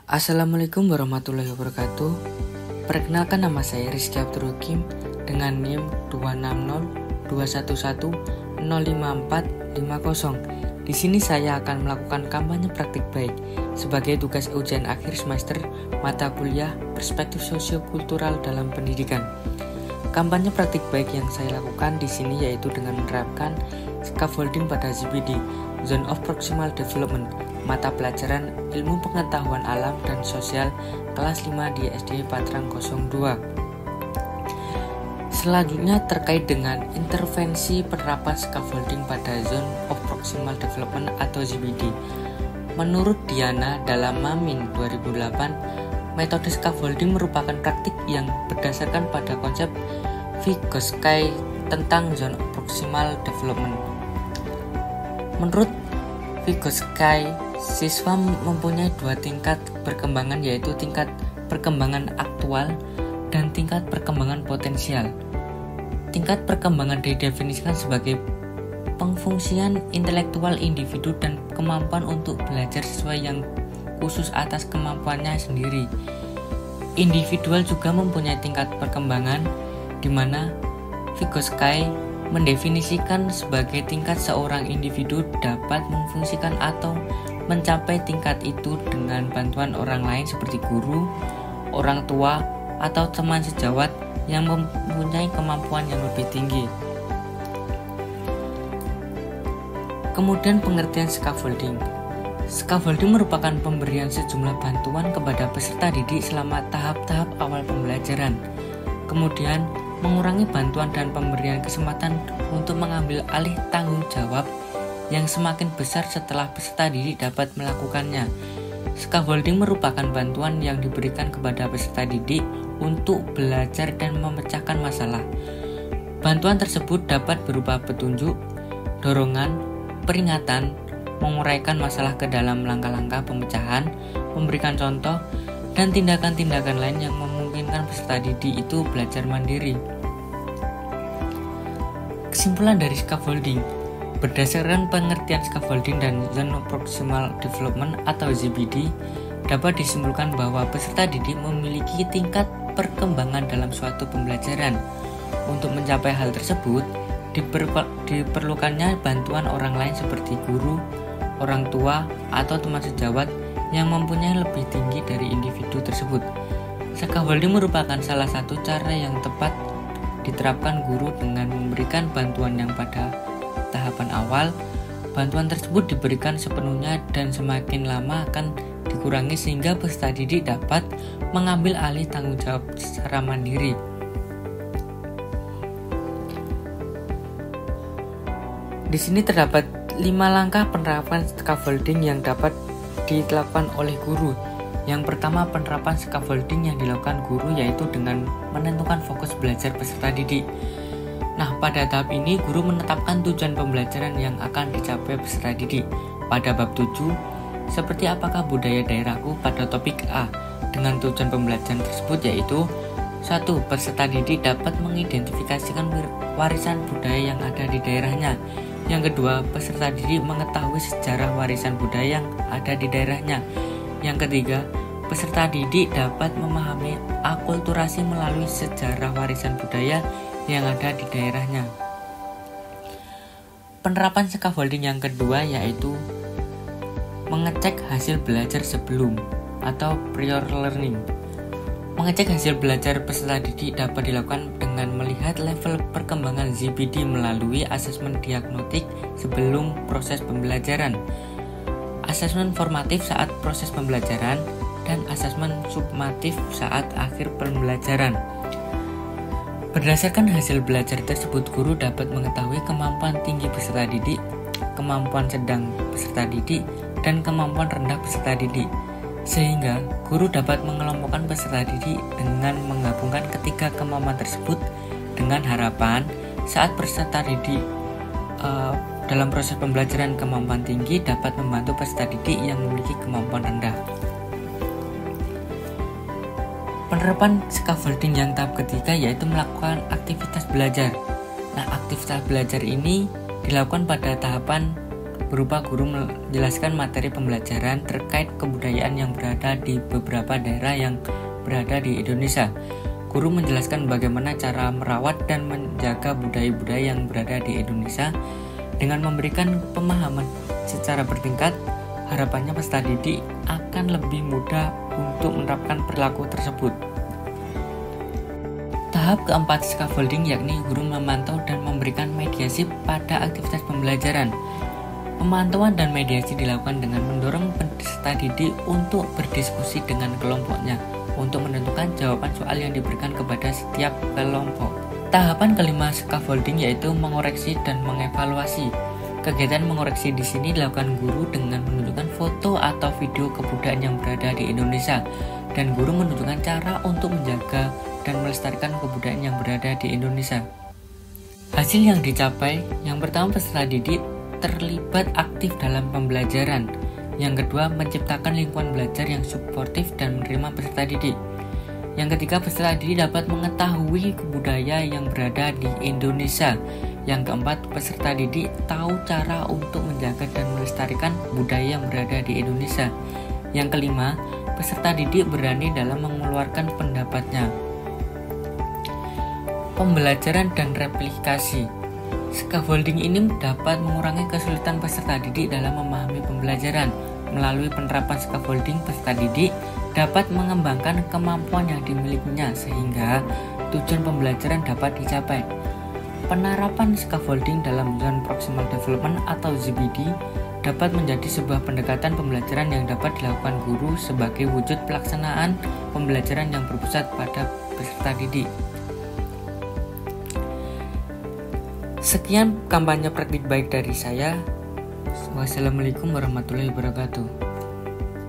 Assalamualaikum warahmatullahi wabarakatuh. Perkenalkan, nama saya Rizky Abdul Hakim dengan NIM 2602101054550. Di sini saya akan melakukan kampanye praktik baik sebagai tugas ujian akhir semester mata kuliah Perspektif Sosiokultural dalam Pendidikan. Kampanye praktik baik yang saya lakukan di sini yaitu dengan menerapkan scaffolding pada ZPD, Zone of Proximal Development, mata pelajaran Ilmu Pengetahuan Alam dan Sosial kelas 5 di SD Patrang 02. Selanjutnya terkait dengan intervensi penerapan scaffolding pada Zone of Proximal Development atau ZPD. Menurut Diana dalam Mamin 2008, metode scaffolding merupakan praktik yang berdasarkan pada konsep Vygotsky tentang Zone of Proximal Development. Menurut Vygotsky, siswa mempunyai dua tingkat perkembangan, yaitu tingkat perkembangan aktual dan tingkat perkembangan potensial. Tingkat perkembangan didefinisikan sebagai pengfungsian intelektual individu dan kemampuan untuk belajar sesuai yang khusus atas kemampuannya sendiri. Individual juga mempunyai tingkat perkembangan, di mana Vygotsky mendefinisikan sebagai tingkat seorang individu dapat memfungsikan atau mencapai tingkat itu dengan bantuan orang lain seperti guru, orang tua, atau teman sejawat yang mempunyai kemampuan yang lebih tinggi. Kemudian pengertian scaffolding. Scaffolding merupakan pemberian sejumlah bantuan kepada peserta didik selama tahap-tahap awal pembelajaran. Kemudian mengurangi bantuan dan pemberian kesempatan untuk mengambil alih tanggung jawab yang semakin besar setelah peserta didik dapat melakukannya. Scaffolding merupakan bantuan yang diberikan kepada peserta didik untuk belajar dan memecahkan masalah. Bantuan tersebut dapat berupa petunjuk, dorongan, peringatan, menguraikan masalah ke dalam langkah-langkah pemecahan, memberikan contoh, dan tindakan-tindakan lain yang memungkinkan peserta didik itu belajar mandiri. Kesimpulan dari scaffolding. Berdasarkan pengertian scaffolding dan Zone of Proximal Development atau ZPD, dapat disimpulkan bahwa peserta didik memiliki tingkat perkembangan dalam suatu pembelajaran. Untuk mencapai hal tersebut, diperlukannya bantuan orang lain seperti guru, orang tua, atau teman sejawat yang mempunyai lebih tinggi dari individu tersebut. Scaffolding merupakan salah satu cara yang tepat diterapkan guru dengan memberikan bantuan yang pada tahapan awal. Bantuan tersebut diberikan sepenuhnya dan semakin lama akan dikurangi sehingga peserta didik dapat mengambil alih tanggung jawab secara mandiri. Di sini terdapat 5 langkah penerapan scaffolding yang dapat dilakukan oleh guru. Yang pertama, penerapan scaffolding yang dilakukan guru yaitu dengan menentukan fokus belajar peserta didik. Nah, pada tahap ini guru menetapkan tujuan pembelajaran yang akan dicapai peserta didik. Pada bab 7, seperti apakah budaya daerahku pada topik A, dengan tujuan pembelajaran tersebut yaitu 1. Peserta didik dapat mengidentifikasikan warisan budaya yang ada di daerahnya. Yang kedua, peserta didik mengetahui sejarah warisan budaya yang ada di daerahnya. Yang ketiga, peserta didik dapat memahami akulturasi melalui sejarah warisan budaya yang ada di daerahnya. Penerapan scaffolding yang kedua yaitu mengecek hasil belajar sebelum atau prior learning. Mengecek hasil belajar peserta didik dapat dilakukan dengan melihat level perkembangan ZPD melalui asesmen diagnostik sebelum proses pembelajaran, asesmen formatif saat proses pembelajaran, dan asesmen sumatif saat akhir pembelajaran. Berdasarkan hasil belajar tersebut, guru dapat mengetahui kemampuan tinggi peserta didik, kemampuan sedang peserta didik, dan kemampuan rendah peserta didik. Sehingga guru dapat mengelompokkan peserta didik dengan menggabungkan ketiga kemampuan tersebut dengan harapan saat peserta didik dalam proses pembelajaran kemampuan tinggi dapat membantu peserta didik yang memiliki kemampuan rendah. Penerapan scaffolding yang tahap ketiga yaitu melakukan aktivitas belajar. Nah, aktivitas belajar ini dilakukan pada tahapan berupa guru menjelaskan materi pembelajaran terkait kebudayaan yang berada di beberapa daerah yang berada di Indonesia. Guru menjelaskan bagaimana cara merawat dan menjaga budaya-budaya yang berada di Indonesia dengan memberikan pemahaman secara bertingkat. Harapannya peserta didik akan lebih mudah untuk menerapkan perilaku tersebut. Tahap keempat scaffolding yakni guru memantau dan memberikan mediasi pada aktivitas pembelajaran. Pemantauan dan mediasi dilakukan dengan mendorong peserta didik untuk berdiskusi dengan kelompoknya untuk menentukan jawaban soal yang diberikan kepada setiap kelompok. Tahapan kelima scaffolding yaitu mengoreksi dan mengevaluasi. Kegiatan mengoreksi di sini dilakukan guru dengan menunjukkan foto atau video kebudayaan yang berada di Indonesia, dan guru menunjukkan cara untuk menjaga dan melestarikan kebudayaan yang berada di Indonesia. Hasil yang dicapai, yang pertama peserta didik terlibat aktif dalam pembelajaran. Yang kedua, menciptakan lingkungan belajar yang suportif dan menerima peserta didik. Yang ketiga, peserta didik dapat mengetahui kebudayaan yang berada di Indonesia. Yang keempat, peserta didik tahu cara untuk menjaga dan melestarikan budaya yang berada di Indonesia. Yang kelima, peserta didik berani dalam mengeluarkan pendapatnya. Pembelajaran dan replikasi. Scaffolding ini dapat mengurangi kesulitan peserta didik dalam memahami pembelajaran. Melalui penerapan scaffolding, peserta didik dapat mengembangkan kemampuan yang dimilikinya sehingga tujuan pembelajaran dapat dicapai. Penerapan scaffolding dalam Zone Proximal Development atau ZBD dapat menjadi sebuah pendekatan pembelajaran yang dapat dilakukan guru sebagai wujud pelaksanaan pembelajaran yang berpusat pada peserta didik. Sekian kampanye praktik baik dari saya. Wassalamualaikum warahmatullahi wabarakatuh.